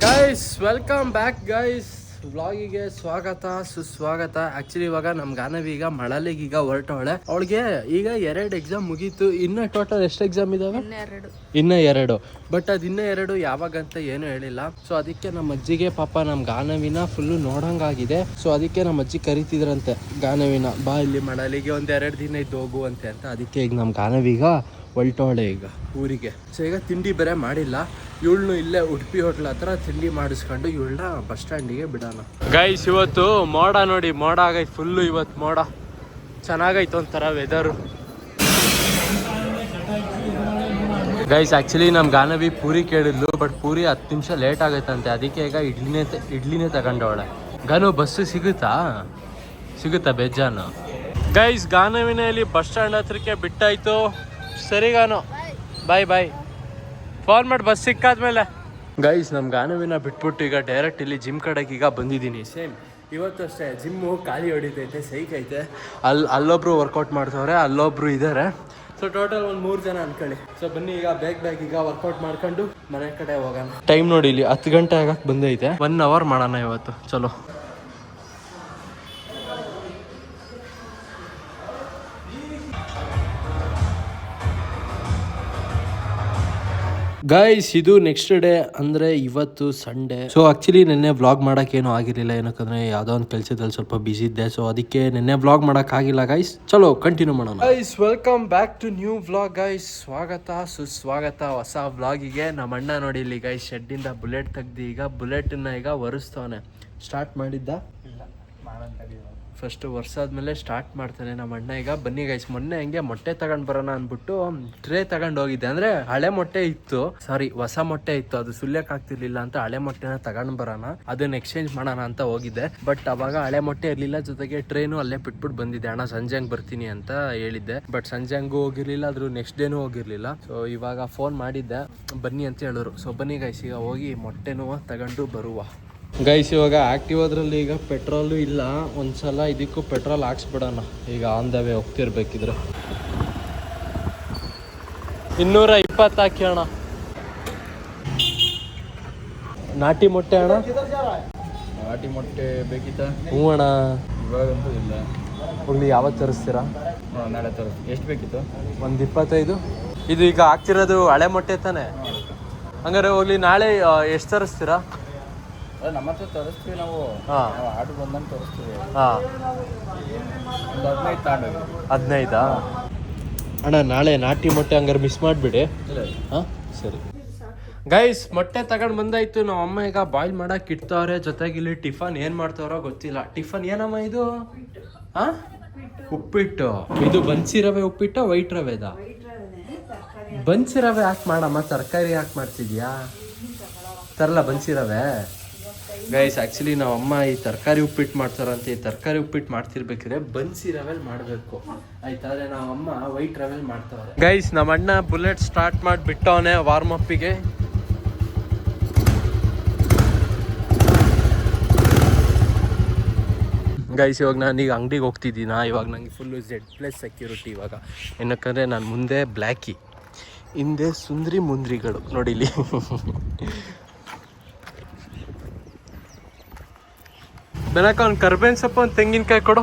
Guys welcome back guys, ವ್ಲಾಗಿಗೆ ಸ್ವಾಗತ ಸುಸ್ವಾಗತ. Actually ಇವಾಗ ನಮ್ ಗಾನವಿ ಈಗ ಮಳಲಿಗೆ ಈಗ ಹೊರಟವಳೆ. ಅವಳಿಗೆ ಈಗ 2 ಎಕ್ಸಾಮ್ ಮುಗೀತು. ಇನ್ನ ಟೋಟಲ್ ಎಷ್ಟು ಎಕ್ಸಾಮ್ ಇದಾವೆ? ಇನ್ನ 2. ಬಟ್ ಅದು ಇನ್ನ 2 ಯಾವಾಗಂತ ಏನು ಹೇಳಿಲ್ಲ. ಸೊ ಅದಕ್ಕೆ ನಮ್ಮ ಅಜ್ಜಿಗೆ ಪಾಪ ನಮ್ ಗಾನವಿನ ಫುಲ್ಲು ನೋಡಂಗಾಗಿದೆ. ಸೊ ಅದಕ್ಕೆ ನಮ್ಮ ಅಜ್ಜಿ ಕರಿತಿದ್ರಂತೆ ಗಾನವಿನ, ಬಾ ಇಲ್ಲಿ ಮಳಲಿಗೆ 1-2 ದಿನ ಇದ್ದು ಹೋಗುವಂತೆ ಅಂತ. ಅದಕ್ಕೆ ಈಗ ನಮ್ ಗಾನವಿಗ ಹೊಲ್ಟವಳೆ ಈಗ ಊರಿಗೆ. ಸೊ ಈಗ ತಿಂಡಿ ಬೇರೆ ಮಾಡಿಲ್ಲ. ಇವಳನ್ನು ಇಲ್ಲೇ ಉಡುಪಿ ಹೋಟ್ಲ್ ಹತ್ರ ತಿಂಡಿ ಮಾಡಿಸ್ಕೊಂಡು ಇವಳನ್ನ ಬಸ್ ಸ್ಟ್ಯಾಂಡಿಗೆ ಬಿಡೋಣ. ಗೈಸ್ ಇವತ್ತು ಮೋಡ ನೋಡಿ, ಮೋಡ ಆಗೈತೆ ಫುಲ್ಲು. ಇವತ್ತು ಮೋಡ ಚೆನ್ನಾಗೈತೆ ಒಂಥರ ವೆದರು. ಗೈಸ್ ಆ್ಯಕ್ಚುಲಿ ನಮ್ಮ ಗಾನವಿ ಪೂರಿ ಕೇಳಿದ್ಲು, ಬಟ್ ಪೂರಿ 10 ನಿಮಿಷ ಲೇಟ್ ಆಗೈತಂತೆ. ಅದಕ್ಕೆ ಈಗ ಇಡ್ಲಿನೇ ತಗೊಂಡವಳೆ. ಗಾನು ಬಸ್ಸು ಸಿಗುತ್ತಾ ಬೇಜಾನು? ಗೈಸ್ ಗಾನವಿನಲ್ಲಿ ಬಸ್ ಸ್ಟ್ಯಾಂಡ್ ಹತ್ರಕ್ಕೆ ಬಿಟ್ಟಾಯ್ತು. ಸರಿ ಗಾನು, ಬಾಯ್. ಫೋನ್ ಮಾಡಿ ಬಸ್ ಸಿಕ್ಕಾದ್ಮೇಲೆ. ಗೈಸ್ ನಮ್ಮ ಗಾನವಿನ ಬಿಟ್ಬಿಟ್ಟು ಈಗ ಡೈರೆಕ್ಟ್ ಇಲ್ಲಿ ಜಿಮ್ ಕಡೆಗೆ ಈಗ ಬಂದಿದ್ದೀನಿ. ಸೇಮ್ ಇವತ್ತು ಅಷ್ಟೇ ಜಿಮ್ಮು ಖಾಲಿ ಹೊಡಿತೈತೆ, ಸೈಕೈತೆ. ಅಲ್ಲೊಬ್ರು ವರ್ಕೌಟ್ ಮಾಡ್ತವ್ರೆ, ಅಲ್ಲೊಬ್ರು ಇದ್ದಾರೆ. ಸೊ ಟೋಟಲ್ 3 ಜನ ಅನ್ಕೊಳ್ಳಿ. ಸೊ ಬನ್ನಿ ಈಗ ಬೇಗ ಈಗ ವರ್ಕೌಟ್ ಮಾಡ್ಕೊಂಡು ಮನೆ ಕಡೆ ಹೋಗೋಣ. ಟೈಮ್ ನೋಡಿ ಇಲ್ಲಿ 10 ಗಂಟೆ ಆಗಕ್ಕೆ ಬಂದೈತೆ. 1 ಅವರ್ ಮಾಡೋಣ ಇವತ್ತು. ಚಲೋ ಗೈಸ್, ಇದು ನೆಕ್ಸ್ಟ್ ಡೇ ಅಂದರೆ ಇವತ್ತು ಸಂಡೇ. ಸೊ ಆಕ್ಚುಲಿ ನಿನ್ನೆ ವ್ಲಾಗ್ ಮಾಡೋಕ್ಕೇನು ಆಗಿರಲಿಲ್ಲ, ಏನಕ್ಕಂದ್ರೆ ಯಾವುದೋ ಒಂದು ಕೆಲಸದಲ್ಲಿ ಸ್ವಲ್ಪ ಬಿಸಿ ಇದ್ದೆ. ಸೊ ಅದಕ್ಕೆ ನಿನ್ನೆ ವ್ಲಾಗ್ ಮಾಡೋಕ್ಕಾಗಿಲ್ಲ ಗೈಸ್. ಚಲೋ ಕಂಟಿನ್ಯೂ ಮಾಡೋಣ guys. Welcome back to new vlog guys. ಸ್ವಾಗತ ಸುಸ್ವಾಗತ ಹೊಸ ವ್ಲಾಗಿಗೆ. ನಮ್ಮ ಅಣ್ಣ ನೋಡಿ ಇಲ್ಲಿ ಗೈಸ್ ಶೆಡ್ಡಿಂದ ಬುಲೆಟ್ ತೆಗ್ದು ಈಗ ಬುಲೆಟನ್ನ ಈಗ ಒರೆಸ್ತವನೆ. ಸ್ಟಾರ್ಟ್ ಮಾಡಿದ್ದ ಫಸ್ಟ್ ವರ್ಷಾದ್ಮೇಲೆ ಸ್ಟಾರ್ಟ್ ಮಾಡ್ತಾನೆ ನಮ್ಮ ಅಣ್ಣ ಈಗ. ಬನ್ನಿ ಗೈಸ್, ಮೊನ್ನೆ ಹಂಗೆ ಮೊಟ್ಟೆ ತಗೊಂಡ್ ಬರೋಣ ಅಂದ್ಬಿಟ್ಟು ಟ್ರೇ ತಗೊಂಡ್ ಹೋಗಿದ್ದೆ. ಅಂದ್ರೆ ಹಳೆ ಮೊಟ್ಟೆ ಇತ್ತು, ಸಾರಿ ಹೊಸ ಮೊಟ್ಟೆ ಇತ್ತು, ಅದು ಸುಲ್ಯಕ್ ಆಗ್ತಿರ್ಲಿಲ್ಲ ಅಂತ ಹಳೆ ಮೊಟ್ಟೆನ ತಗೊಂಡ್ ಬರೋಣ, ಅದನ್ನ ಎಕ್ಸ್ಚೇಂಜ್ ಮಾಡೋಣ ಅಂತ ಹೋಗಿದ್ದೆ. ಬಟ್ ಅವಾಗ ಹಳೆ ಮೊಟ್ಟೆ ಇರ್ಲಿಲ್ಲ, ಜೊತೆಗೆ ಟ್ರೇನು ಅಲ್ಲೇ ಬಿಟ್ಬಿಟ್ಟು ಬಂದಿದ್ದೆ. ಅಣ್ಣ ಸಂಜೆ ಹಂಗ್ ಬರ್ತೀನಿ ಅಂತ ಹೇಳಿದ್ದೆ. ಬಟ್ ಸಂಜೆ ಹಂಗೂ ಹೋಗಿರ್ಲಿಲ್ಲ, ಅದ್ರ ನೆಕ್ಸ್ಟ್ ಡೇನು ಹೋಗಿರ್ಲಿಲ್ಲ. ಸೊ ಇವಾಗ ಫೋನ್ ಮಾಡಿದ್ದೆ, ಬನ್ನಿ ಅಂತ ಹೇಳಿದ್ರು. ಸೊ ಬನ್ನಿ ಗೈಸ್, ಈಗ ಹೋಗಿ ಮೊಟ್ಟೆನೂ ತಗೊಂಡು ಬರುವ. ಗೈಸ್ ಇವಾಗ ಆಕ್ಟಿವಾದ್ರಲ್ಲಿ ಈಗ ಪೆಟ್ರೋಲು ಇಲ್ಲ. ಒಂದ್ಸಲ ಇದಕ್ಕೂ ಪೆಟ್ರೋಲ್ ಹಾಕ್ಸ್ಬಿಡೋಣ ಈಗ. ಆನ್ ದ ವೇ ಹೋಗ್ತಿರ್ಬೇಕಿದ್ರೆ 220 ಹಾಕಿ ಅಣ್ಣ. ನಾಟಿ ಮೊಟ್ಟೆ ಅಣ್ಣ, ನಾಟಿ ಮೊಟ್ಟೆ ಬೇಕಿತ್ತಾ? ಹ್ಞೂ ಅಣ್ಣ. ಇವಾಗಂತೂ ಇಲ್ಲ. ಹೋಗ್ಲಿ, ಯಾವತ್ತು ತರಿಸ್ತೀರಾ? ನಾಳೆ ತರಿಸ್. ಎಷ್ಟು ಬೇಕಿತ್ತು? 125. ಇದು ಈಗ ಹಾಕ್ತಿರೋದು ಹಳೆ ಮೊಟ್ಟೆ ತಾನೆ? ಹಂಗಾರೆ ಹೋಗ್ಲಿ, ನಾಳೆ ಎಷ್ಟು ತರಿಸ್ತೀರಾ? ನಮ್ಮ ಹತ್ರ ತರಿಸ್ತೀವಿ ನಾವು. ಆರ್ಡ್ರ್ ಬಂದಂಗೆ ತರಿಸ್ತೀವಿ. ಹಾಂ, ಒಂದು 15 ತಗೊಂಡೋಗಿ. 15 ಅಣ್ಣ. ನಾಳೆ ನಾಟಿ ಮೊಟ್ಟೆ ಹಂಗಾರೆ ಮಿಸ್ ಮಾಡಿಬಿಡಿ. ಹಾಂ ಸರಿ ಗೈಸ್, ಮೊಟ್ಟೆ ತಗೊಂಡು ಬಂದಾಯ್ತು. ನಮ್ಮ ಅಮ್ಮ ಈಗ ಬಾಯ್ಲ್ ಮಾಡಕ್ಕೆ ಇಡ್ತಾವ್ರೆ. ಜೊತೆಗೆ ಇಲ್ಲಿ ಟಿಫನ್ ಏನು ಮಾಡ್ತಾವ್ರೋ ಗೊತ್ತಿಲ್ಲ. ಟಿಫನ್ ಏನಮ್ಮ ಇದು? ಹಾಂ, ಉಪ್ಪಿಟ್ಟು. ಇದು ಬನ್ಸಿ ರವೆ ಉಪ್ಪಿಟ್ಟು, ವೈಟ್ ರವೆದ? ಬನ್ಸಿ ರವೆ ಹಾಕಿ ಮಾಡಮ್ಮ, ತರಕಾರಿ ಹಾಕಿ ಮಾಡ್ತಿದ್ಯಾ? ತರಲ್ಲ ಬನ್ಸಿ ರವೆ. ಗೈಸ್ ಆ್ಯಕ್ಚುಲಿ ನಾವು ಅಮ್ಮ ಈ ತರಕಾರಿ ಉಪ್ಪಿಟ್ಟು ಮಾಡ್ತಾರಂತೆ. ಈ ತರಕಾರಿ ಉಪ್ಪಿಟ್ಟು ಮಾಡ್ತಿರ್ಬೇಕಿದ್ರೆ ಬನ್ಸಿ ರವೆಲ್ ಮಾಡಬೇಕು ಆಯ್ತಾದ್ರೆ, ನಾವು ಅಮ್ಮ ವೈಟ್ ರವೆಲ್ ಮಾಡ್ತಾವ್ರೆ. ಗೈಸ್ ನಮ್ಮ ಅಣ್ಣ ಬುಲೆಟ್ ಸ್ಟಾರ್ಟ್ ಮಾಡಿ ಬಿಟ್ಟವನೆ ವಾರ್ಮ್ ಅಪ್ಪಿಗೆ. ಗೈಸ್ ಇವಾಗ ನಾನು ಈಗ ಅಂಗಡಿಗೆ ಹೋಗ್ತಿದ್ದೀನ. ಇವಾಗ ನನಗೆ ಫುಲ್ಲು Z+ ಸೆಕ್ಯೂರಿಟಿ ಇವಾಗ. ಏನಕ್ಕಂದರೆ ನಾನು ಮುಂದೆ ಬ್ಲ್ಯಾಕಿ, ಹಿಂದೆ ಸುಂದ್ರಿ ಮುಂದ್ರಿಗಳು ನೋಡಿಲಿ. ಬೆನಕ ಒಂದು ಕರ್ಬೇವಿನ ಸೊಪ್ಪು, ಒಂದು ತೆಂಗಿನಕಾಯಿ ಕೊಡು.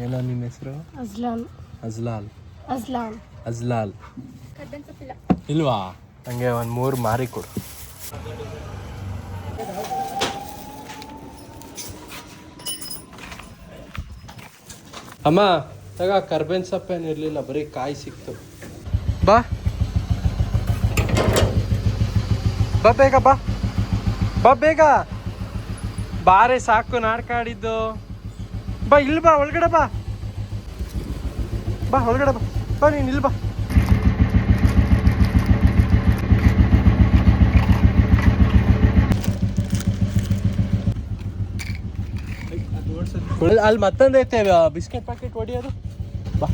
ಏನೋ ನಿನ್ನ ಹೆಸರು? ಅಜ್ಲಾಲ್. ಇಲ್ವಾ? ಹಂಗೆ ಒಂದು 3 ಮಾರಿ ಕೊಡು. ಅಮ್ಮ ತಗ, ಕರ್ಬೇವಿನ ಸೊಪ್ಪೇನು ಇರಲಿಲ್ಲ, ಬರೀ ಕಾಯಿ ಸಿಕ್ತು. ಬಾ ಬೇಗ ಬಾ ಬೇಗ ಬಾರೆ, ಸಾಕು ನಾಡ್ಕಾಡಿದ್ದು. ಬಾ ಇಲ್ಲಿ ಬಾ, ಒಳಗಡೆ ಬಾ ಒಳಗಡೆ ಬಾ ನೀನು ಇಲ್ಲಿ ಬಾ. ಅಲ್ಲಿ ಮತ್ತೊಂದು ಐತೆ ಬಿಸ್ಕೆಟ್ ಪ್ಯಾಕೆಟ್ ಹೊಡಿಯೋದು. ಬಾ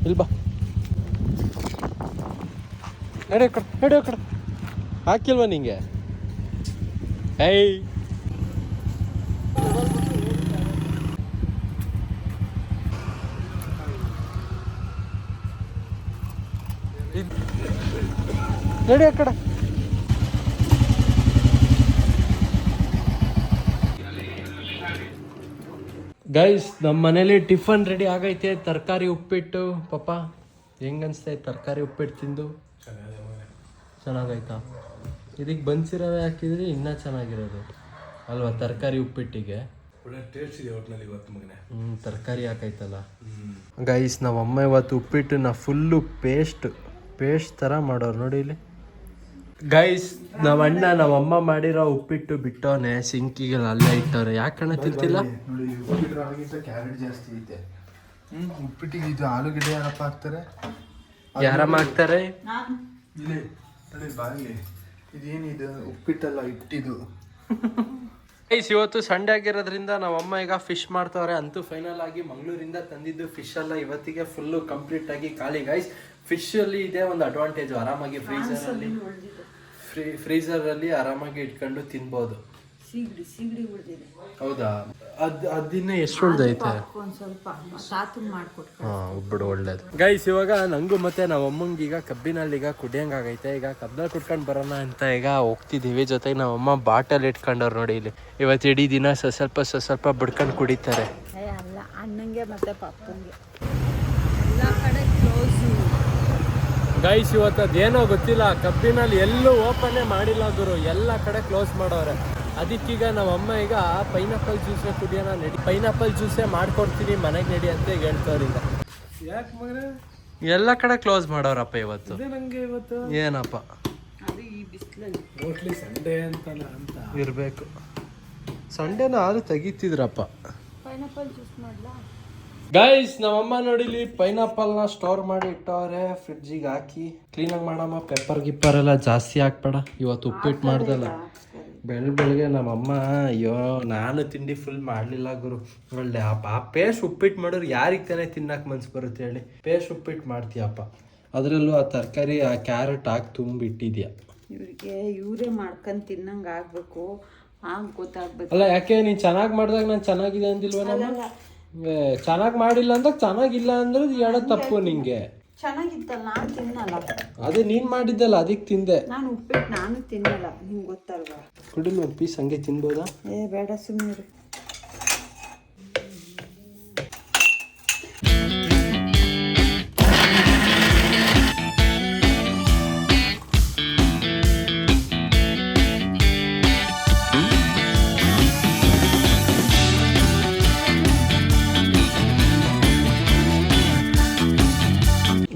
ಇಲ್ಲಿ ಬಾ, ನಡಿ ಕಡೆ ಹಾಕಿಲ್ವಾ ನಿಂಗೆ? ಏಯ್ ನಡಿ ಆ ಕಡೆ. ಗೈಸ್ ನಮ್ಮ ಮನೇಲಿ ಟಿಫನ್ ರೆಡಿ ಆಗೈತೆ. ತರಕಾರಿ ಉಪ್ಪಿಟ್ಟು. ಪಾಪ ಹೆಂಗ್ ಅನ್ಸ್ತೈತೆ ತರಕಾರಿ ಉಪ್ಪಿಟ್ಟು ತಿಂದು? ಚೆನ್ನಾಗೈತಾ? ಇದಕ್ಕೆ ಬನ್ಸಿರವೆ ಹಾಕಿದ್ರೆ ಇನ್ನೂ ಚೆನ್ನಾಗಿರೋದು ಅಲ್ವಾ? ತರಕಾರಿ ಉಪ್ಪಿಟ್ಟಿಗೆ ತರಕಾರಿ ಹಾಕೈತಲ್ಲ. ಗೈಸ್ ನಮ್ಮಮ್ಮ ಇವತ್ತು ಉಪ್ಪಿಟ್ಟನ್ನ ಫುಲ್ಲು ಪೇಸ್ಟ್ ಥರ ಮಾಡೋರು ನೋಡಿ ಇಲ್ಲಿ. ಗೈಸ್ ನಮ್ಮಮ್ಮ ಮಾಡಿರೋ ಉಪ್ಪಿಟ್ಟು ಬಿಟ್ಟವನೆ ಸಿಂಕಿಗೆ ಅಲ್ಲೇ ಇಟ್ಟವ್ರೆ. ಯಾಕಣ್ಣ ತಿಂತಿಲ್ಲ? ಕ್ಯಾರೆಟ್ ಜಾಸ್ತಿ ಐತೆ. ಉಪ್ಪಿಟ್ಟಿಗೆ ಇದು ಆಲೂಗಡ್ಡೆ ಯಾರಪ್ಪ ಹಾಕ್ತಾರೆ? ಯಾರಮ್ಮ ಹಾಕ್ತಾರೆ? ಬಾಯಿಲಿ ಇದೇನಿದು ಉಪ್ಪಿಟ್ಟಲ್ಲ ಇಟ್ಟಿದು. ಗೈಸ್ ಇವತ್ತು ಸಂಡೇ ಆಗಿರೋದ್ರಿಂದ ನಮ್ಮಮ್ಮ ಈಗ ಫಿಶ್ ಮಾಡ್ತಾವ್ರೆ. ಅಂತೂ ಫೈನಲ್ ಆಗಿ ಮಂಗಳೂರಿಂದ ತಂದಿದ್ದು ಫಿಶ್ ಎಲ್ಲ ಇವತ್ತಿಗೆ ಫುಲ್ಲು ಕಂಪ್ಲೀಟ್ ಆಗಿ ಖಾಲಿ. ಗೈಸ್ ಫಿಶ್ ಅಲ್ಲಿ ಇದೆ ಒಂದು ಅಡ್ವಾಂಟೇಜ್, ಆರಾಮಾಗಿ ಫ್ರೀಸರ್ ಅಲ್ಲಿ ಆರಾಮಾಗಿ ಇಟ್ಕೊಂಡು ತಿನ್ಬೋದು. ಹೌದಾ? ಅದಿನ್ನ ಎಷ್ಟು ಉಳ್ದೈತೆ? ಬಿಡು ಒಳ್ಳೇದು. ಗೈಸ್ ಇವಾಗ ನಂಗೂ ಮತ್ತೆ ನಮ್ಮ ಅಮ್ಮಂಗೆ ಈಗ ಕಬ್ಬಿನಲ್ಲಿ ಈಗ ಕುಡಿಯಂಗಾಗೈತೆ. ಈಗ ಕಬ್ಬಲ್ಲಿ ಕುಡ್ಕೊಂಡು ಬರೋಣ ಅಂತ ಈಗ ಹೋಗ್ತಿದ್ದೀವಿ. ಜೊತೆಗೆ ನಮ್ಮಮ್ಮ ಬಾಟಲ್ ಇಟ್ಕೊಂಡವ್ರು ನೋಡಿ ಇಲ್ಲಿ. ಇವತ್ತು ಇಡೀ ದಿನ ಸ್ವಲ್ಪ ಬಿಡ್ಕೊಂಡು ಕುಡಿತಾರೆ. ಗೈಸ್ ಇವತ್ತು ಅದೇನೋ ಗೊತ್ತಿಲ್ಲ, ಕಬ್ಬಿನಲ್ಲಿ ಎಲ್ಲೂ ಓಪನ್ನೇ ಮಾಡಿಲ್ಲ ಗುರು, ಎಲ್ಲ ಕಡೆ ಕ್ಲೋಸ್ ಮಾಡೋರೆ. ಅದಕ್ಕೀಗ ನಮ್ಮಮ್ಮ ಈಗ ಪೈನಾಪಲ್ ಜ್ಯೂಸೇ ಕುಡಿಯೋಣ ನಡಿ, ಪೈನಾಪಲ್ ಜ್ಯೂಸೇ ಮಾಡ್ಕೊಡ್ತೀನಿ ಮನೆಗೆ ನಡಿ ಅಂತ ಹೇಳ್ತವ್ರು. ಈಗ ಯಾಕೆ ಮಗನೇ ಎಲ್ಲ ಕಡೆ ಕ್ಲೋಸ್ ಮಾಡೋರಪ್ಪ ಇವತ್ತು. ನಂಗೆ ಇವತ್ತು ಏನಪ್ಪ ಮೋಸ್ಟ್ಲಿ ಸಂಡೇ ಅಂತಲ್ಲ ಅಂತ ಇರಬೇಕು. ಸಂಡೇನ ಆದ್ರೂ ತೆಗಿತಿದ್ರಪ್ಪ. ಗೈಸ್ ನಮ್ಮಮ್ಮ ನೋಡಿಲಿ ಪೈನಾಪಲ್ನ ಸ್ಟೋರ್ ಮಾಡಿ ಇಟ್ಟವ್ರೆ ಫ್ರಿಡ್ಜಿಗೆ ಹಾಕಿ. ಕ್ಲೀನಾಗಿ ಮಾಡಮ್ಮ, ಪೆಪ್ಪರ್ ಗಿಪ್ಪರ್ ಎಲ್ಲ ಜಾಸ್ತಿ ಹಾಕ್ಬೇಡ. ಇವತ್ತು ಉಪ್ಪಿಟ್ಟು ಮಾಡ್ದಲ್ಲ ಬೆಳಗ್ಗೆ ನಮ್ಮಮ್ಮ. ಅಯ್ಯೋ ನಾನು ತಿಂಡಿ ಫುಲ್ ಮಾಡಲಿಲ್ಲ ಗುರು. ಒಳ್ಳೆ ಆ ಪೇಸ್ಟ್ ಉಪ್ಪಿಟ್ಟು ಮಾಡೋರು ಯಾರಿಗೆ ತಾನೇ ತಿನ್ನಕ್ಕೆ ಮನ್ಸು ಬರುತ್ತೆ ಹೇಳಿ? ಪೇಸ್ಟ್ ಉಪ್ಪಿಟ್ಟು ಮಾಡ್ತೀಯಪ್ಪ, ಅದರಲ್ಲೂ ಆ ತರಕಾರಿ ಆ ಕ್ಯಾರೆಟ್ ಹಾಕಿ ತುಂಬಿಟ್ಟಿದ್ಯಾ. ಇವರೇ ಮಾಡ್ಕೊಂಡು ತಿನ್ನಂಗೆ ಆಗಬೇಕು, ಆಗ ಗೊತ್ತಾಗ್ಬೇಕು. ಅಲ್ಲ ಯಾಕೆ ನೀನು ಚೆನ್ನಾಗಿ ಮಾಡಿದಾಗ ನಾನು ಚೆನ್ನಾಗಿದೆ ಅಂದಿಲ್ವ? ನಮ್ಮ ಚೆನ್ನಾಗಿ ಮಾಡಿಲ್ಲ ಅಂದಾಗ ಚೆನ್ನಾಗಿಲ್ಲ ಅಂದ್ರೆ ಹೇಳೋ ತಪ್ಪು ನಿಂಗೆ. ಚೆನ್ನಾಗಿತ್ತಲ್ಲ, ನಾನು ತಿನ್ನಲ್ಲ. ಅದೇ ನೀನ್ ಮಾಡಿದ್ದಲ್ಲ ಅದಕ್ಕೆ ತಿಂದೆ. ನಾನು ಉಪ್ಪಿಟ್ಟು ನಾನು ತಿನ್ನಲ್ಲ, ನಿಮ್ಗೆ ಗೊತ್ತಲ್ವಾ? ಕುಡಿಲ್ ಒಂದು ಪೀಸ್ ಹಂಗೆ ತಿನ್ಬೋದಾ? ಬೇಡ ಸುಮ್ಮನೆ.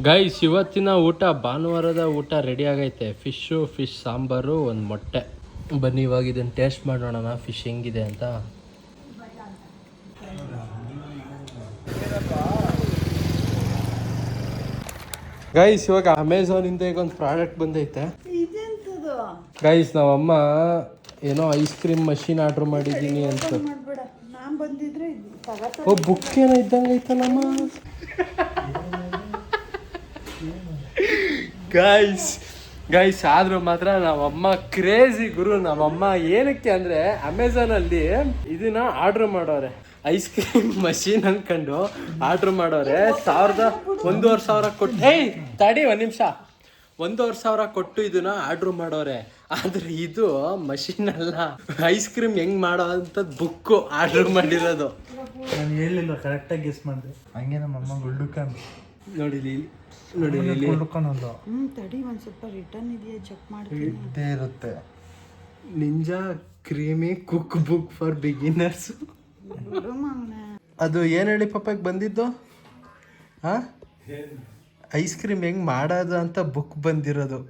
ಗೈಸ್ ಇವತ್ತಿನ ಊಟ, ಭಾನುವಾರದ ಊಟ ರೆಡಿ ಆಗೈತೆ. ಫಿಶ್ ಸಾಂಬಾರು, ಒಂದು ಮೊಟ್ಟೆ. ಬನ್ನಿ ಇವಾಗ ಇದನ್ನು ಟೇಸ್ಟ್ ಮಾಡೋಣ ಫಿಶ್ ಹೆಂಗಿದೆ ಅಂತ. ಗೈಸ್ ಇವಾಗ ಅಮೆಝಾನಿಂದ ಈಗ ಒಂದು ಪ್ರಾಡಕ್ಟ್ ಬಂದೈತೆ. ಗೈಸ್ ನಾವಮ್ಮ ಏನೋ ಐಸ್ ಕ್ರೀಮ್ ಮಷೀನ್ ಆರ್ಡರ್ ಮಾಡಿದ್ದೀನಿ ಅಂತ. ಓ ಬುಕ್ ಏನೋ ಇದ್ದಂಗೆ ಐತಲ್ಲಮ್ಮ. ಗೈಸ್ ಆದ್ರೂ ಮಾತ್ರ ನಮ್ಮಮ್ಮ ಕ್ರೇಜಿ ಗುರು. ನಮ್ಮಮ್ಮ ಏನಕ್ಕೆ ಅಂದ್ರೆ ಅಮೆಝಾನಲ್ಲಿ ಇದನ್ನ ಆರ್ಡರ್ ಮಾಡೋರೆ, ಐಸ್ ಕ್ರೀಮ್ ಮಷೀನ್ ಅನ್ಕೊಂಡು ಆರ್ಡರ್ ಮಾಡೋರೆ. 1,500 ಕೊಟ್ಟು, ಏಯ್ ತಡಿ ಒಂದ್ ನಿಮಿಷ, 1,500 ಕೊಟ್ಟು ಇದನ್ನ ಆರ್ಡರ್ ಮಾಡೋರೆ. ಆದ್ರೆ ಇದು ಮಷೀನ್ ಅಲ್ಲ, ಐಸ್ ಕ್ರೀಮ್ ಹೆಂಗ್ ಮಾಡೋ ಅಂತ ಬುಕ್ ಆರ್ಡರ್ ಮಾಡಿರೋದು. ನಾನು ಹೇಳಿಲ್ಲ, ಕರೆಕ್ಟಾಗಿ ಗೆಸ್ ಮಾಡಿದೆ. ಹಂಗೆ ನಮ್ಮಮ್ಮ ಗುಳ್ಳುಕಂಡು ನೋಡಿ ತಡಿ ಒಂದ್ ಸ್ವಲ್ಪ ರಿಟರ್ನ್ ಇದೆಯಾ ಚೆಕ್ ಮಾಡ್ತೀನಿ. ಇದ್ದೇ ಇರುತ್ತೆ. Ninja creamy cook book for beginners. ಅದು ಏನು ಹೇಳಿ ಪಾಪಕ್ಕೆ ಬಂದಿದ್ದು? ಐಸ್ ಕ್ರೀಮ್ ಹೆಂಗ್ ಮಾಡೋದು ಅಂತ ಬುಕ್ ಬಂದಿರೋದು.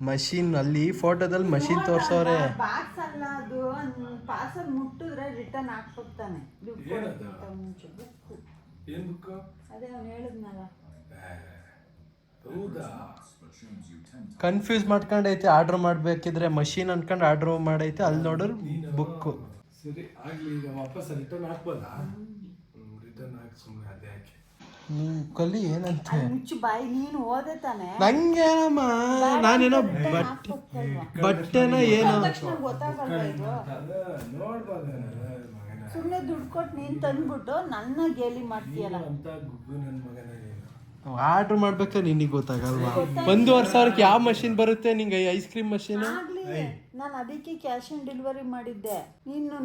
ಮಷೀನ್ ಅಲ್ಲಿ ಫೋಟೋದಲ್ಲಿ ಮಷೀನ್ ತೋರ್ಸವ್ರೆ. ಬಾಕ್ಸ್ ಅಲ್ಲ ಅದು, ಪಾರ್ಸಲ್ ಮುಟ್ಟಿದ್ರೆ ರಿಟರ್ನ್ ಹಾಕ್ಬಿಡ್ತಾನೆ. ಅದೇ ಅವ್ನು ಹೇಳಿದ್ನಲ್ಲ. ಕನ್ಫ್ಯೂಸ್ ಮಾಡ್ಕೊಂಡೈತೆ. ಆರ್ಡರ್ ಮಾಡ್ಬೇಕಿದ್ರೆ ಮಷೀನ್ ಅನ್ಕೊಂಡು ಆರ್ಡರ್ ಮಾಡೈತೆ, ಅಲ್ಲಿ ನೋಡ್ರು ಬುಕ್. ಸರಿ ಆಗ್ಲಿ, ಈಗ ವಾಪಸ್ ರಿಟರ್ನ್ ಹಾಕ್ಬೋದಾ? ರಿಟರ್ನ್ ಹಾಕಿ ಸುಮ್ಮನೆ ಅದೇ ಹಾಕಿ ನೀವು ಕಲಿ ಏನಂತ ಮುಚ್ಚು ಬಾಯಿ, ನೀನು ಓದೆ ತಾನೆ. ನಂಗೇನಮ್ಮ ನಾನೇನೋ ಹಾಕ್ಬೇಕಲ್ವಾ? ಬಟ್ಟೆನ ಏನೋ ತಕ್ಷಣ ಗೊತ್ತಾಗಲ್ವಾ ಇದು? ಸುಮ್ಮನೆ ದುಡ್ಡು ಕೊಟ್ಟು ನೀನ್ ತಂದ್ಬಿಟ್ಟು ನನ್ನ ಗೇಲಿ ಮಾಡ್ತೀಯಲ್ಲ. ಆರ್ಡರ್ ಮಾಡ್ಬೇಕಾ ನಿನಗೆ ಗೊತ್ತಾಗಲ್ವಾ? 1,500,000 ಯಾವ ಮಷಿನ್ ಬರುತ್ತೆ ನಿಂಗೆ? ಐಸ್ ಕ್ರೀಮ್ ಮಷೀನ್ ಆಗ್ಲಿ, ನಾನು ಅದಕ್ಕೆ ಕ್ಯಾಶ್ ಆನ್ ಡೆಲಿವರಿ ಮಾಡಿದ್ದೆ. ನೀನು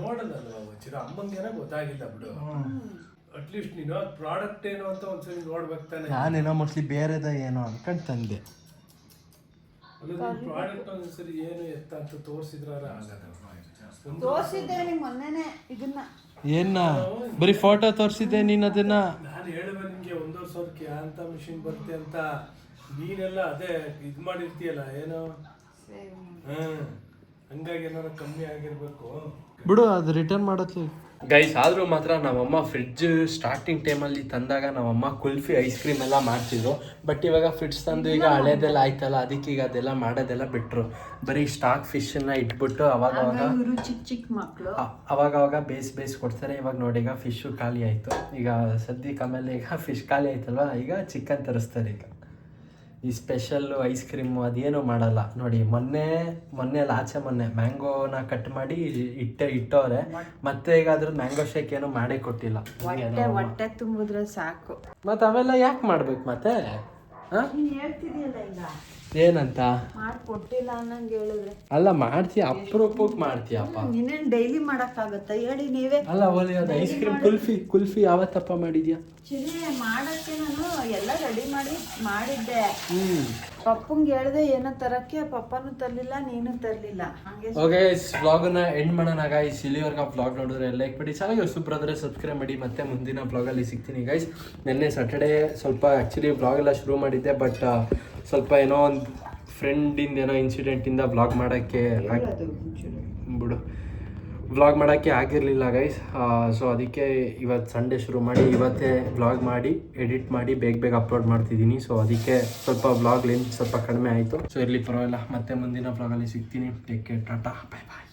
ನೋಡೋದಲ್ವಾ ಅಮ್ಮಂಗೇನ ಗೊತ್ತಾಗಿಲ್ಲ ಬಿಡು. ಅಟ್ಲೀಸ್ಟ್ ನೀನು ಪ್ರಾಡಕ್ಟ್ ಏನು ಅಂತ ಒಂದ್ಸರಿ ನೋಡ್ಬೇಕು ತಾನೆ. ನಾನೇನೋ ಮೋಸ್ಟ್ಲಿ ಬೇರೆದ ಏನೋ ಅನ್ಕೊಂಡು ತಂದೆ. ಪ್ರಾಡಕ್ಟ್ ಒಂದ್ಸರಿ ಏನು ಎತ್ತ ಅಂತ ತೋರಿಸಿದ್ರ ಆಗದ. ತೋರಿಸಿದ್ದೆ ನಿಮ್ಗೆ ಮೊನ್ನೆನೆ ಇದನ್ನ. ಏನ ಬರೀ ಫೋಟೋ ತೋರಿಸಿದ್ದೆ ನೀನು ಅದನ್ನ? ನಾನು ಹೇಳಿದೆ ನಿಮ್ಗೆ 1,500,000 ಅಂತ ಮಿಷಿನ್ ಬರುತ್ತೆ ಅಂತ. ನೀನೆಲ್ಲ ಅದೇ ಇದ್ ಮಾಡಿರ್ತೀಯಲ್ಲ ಏನೋ. ಹಂಗಾಗಿ ಏನಾರ ಕಮ್ಮಿ ಆಗಿರ್ಬೇಕು ಬಿಡು, ಅದು ರಿಟರ್ನ್ ಮಾಡೋದು. ಗೈಸ್ ಆದರೂ ಮಾತ್ರ ನಮ್ಮಮ್ಮ ಫ್ರಿಡ್ಜ್ ಸ್ಟಾರ್ಟಿಂಗ್ ಟೈಮಲ್ಲಿ ತಂದಾಗ ನಮ್ಮಮ್ಮ ಕುಲ್ಫಿ ಐಸ್ ಕ್ರೀಮ್ ಎಲ್ಲ ಮಾಡ್ತಿದ್ರು. ಬಟ್ ಇವಾಗ ಫ್ರಿಡ್ಜ್ ತಂದು ಈಗ ಹಳೇದೆಲ್ಲ ಆಯ್ತಲ್ಲ, ಅದಕ್ಕೆ ಈಗ ಅದೆಲ್ಲ ಮಾಡೋದೆಲ್ಲ ಬಿಟ್ರು. ಬರೀ ಸ್ಟಾಕ್ ಫಿಶನ್ನ ಇಟ್ಬಿಟ್ಟು ಅವಾಗ ಚಿಕ್ಕ ಮಕ್ಕಳು ಅವಾಗ ಬೇಯಿಸಿ ಕೊಡ್ತಾರೆ. ಇವಾಗ ನೋಡಿ ಈಗ ಫಿಶ್ಶು ಖಾಲಿ ಆಯಿತು. ಈಗ ಸದ್ಯಕ್ಕೆ ಆಮೇಲೆ ಈಗ ಫಿಶ್ ಖಾಲಿ ಆಯ್ತಲ್ವ, ಈಗ ಚಿಕನ್ ತರಿಸ್ತಾರೆ. ಈಗ ಈ ಸ್ಪೆಷಲ್ಲು ಐಸ್ ಕ್ರೀಮು ಅದೇನು ಮಾಡಲ್ಲ ನೋಡಿ. ಮೊನ್ನೆ ಅಲ್ಲ ಆಚೆ ಮೊನ್ನೆ ಮ್ಯಾಂಗೋನ ಕಟ್ ಮಾಡಿ ಇಟ್ಟವ್ರೆ. ಮತ್ತೆ ಈಗ ಅದ್ರದ್ದು ಮ್ಯಾಂಗೋ ಶೇಕ್ ಏನು ಮಾಡೇ ಕೊಟ್ಟಿಲ್ಲ. ಹೊಟ್ಟೆ ತುಂಬಿದ್ರೆ ಸಾಕು. ಮತ್ತೆ ಅವೆಲ್ಲ ಯಾಕೆ ಮಾಡ್ಬೇಕು ಮತ್ತೆ? ನೀನ್ ಹೇಳ್ತಿದೀಯಲ್ಲ ಈಗ ಏನಂತ ಮಾಡ್ಕೊಟ್ಟಿಲ್ಲ ಅನ್ನಂಗೆ ಹೇಳಿದ್ರೆ ಅಲ್ಲ, ಮಾಡ್ತೀಯ ಅಪರೂಪಕ್ಕೆ ಮಾಡ್ತೀಯಪ್ಪ. ನೀನೇನ್ ಡೈಲಿ ಮಾಡಕ್ಕಾಗತ್ತಾ ಹೇಳಿ ನೀವೇ? ಅಲ್ಲ ಓಲಿ, ಅದು ಐಸ್ ಕ್ರೀಮ್ ಕುಲ್ಫಿ ಯಾವತ್ತಪ್ಪ ಮಾಡಿದ್ಯಾ? ಚಿರಿ ಮಾಡಕ್ಕೆ ನಾನು ಎಲ್ಲ ರೆಡಿ ಮಾಡಿದ್ದೆ. ಪಪ್ಪಂಗೆ ಹೇಳ್ದೆ ಏನೋ ತರಕ್ಕೆ, ಪಪ್ಪನೂ ತರ್ಲಿಲ್ಲ, ನೀನು ತರ್ಲಿಲ್ಲ. ಓಕೆ ವ್ಲಾಗನ್ನ ಎಂಡ್ ಮಾಡೋಣ ಗೈಸ್. ಇಲ್ಲಿವರೆಗೆ ವ್ಲಾಗ್ ನೋಡಿದ್ರೆ ಲೈಕ್ ಮಾಡಿ, ಚೆನ್ನಾಗಿ ಹೊಸಬ್ರಾದ್ರೆ ಸಬ್ಸ್ಕ್ರೈಬ್ ಮಾಡಿ. ಮತ್ತೆ ಮುಂದಿನ ವ್ಲಾಗಲ್ಲಿ ಸಿಗ್ತೀನಿ ಗೈಸ್. ನಿನ್ನೆ ಸ್ಯಾಟರ್ಡೇ ಸ್ವಲ್ಪ ಆ್ಯಕ್ಚುಲಿ ವ್ಲಾಗ್ ಎಲ್ಲ ಶುರು ಮಾಡಿದ್ದೆ, ಬಟ್ ಸ್ವಲ್ಪ ಏನೋ ಒಂದು ಫ್ರೆಂಡಿಂದ ಏನೋ ಇನ್ಸಿಡೆಂಟಿಂದ ವ್ಲಾಗ್ ಮಾಡೋಕ್ಕೆ ಆಗಿರಲಿಲ್ಲ ಗೈಸ್. ಸೊ ಅದಕ್ಕೆ ಇವತ್ತು ಸಂಡೇ ಶುರು ಮಾಡಿ ಇವತ್ತೇ ವ್ಲಾಗ್ ಮಾಡಿ ಎಡಿಟ್ ಮಾಡಿ ಬೇಗ ಅಪ್ಲೋಡ್ ಮಾಡ್ತಿದ್ದೀನಿ. ಸೊ ಅದಕ್ಕೆ ಸ್ವಲ್ಪ ವ್ಲಾಗ್ ಲೆಂತ್ ಸ್ವಲ್ಪ ಕಡಿಮೆ ಆಯಿತು. ಸೊ ಇರಲಿ ಪರವಾಗಿಲ್ಲ, ಮತ್ತೆ ಮುಂದಿನ ವ್ಲಾಗಲ್ಲಿ ಸಿಗ್ತೀನಿ. ಟೇಕ್ ಕೇರ್, ಟಾಟಾ, ಬಾಯ್ ಬಾಯ್.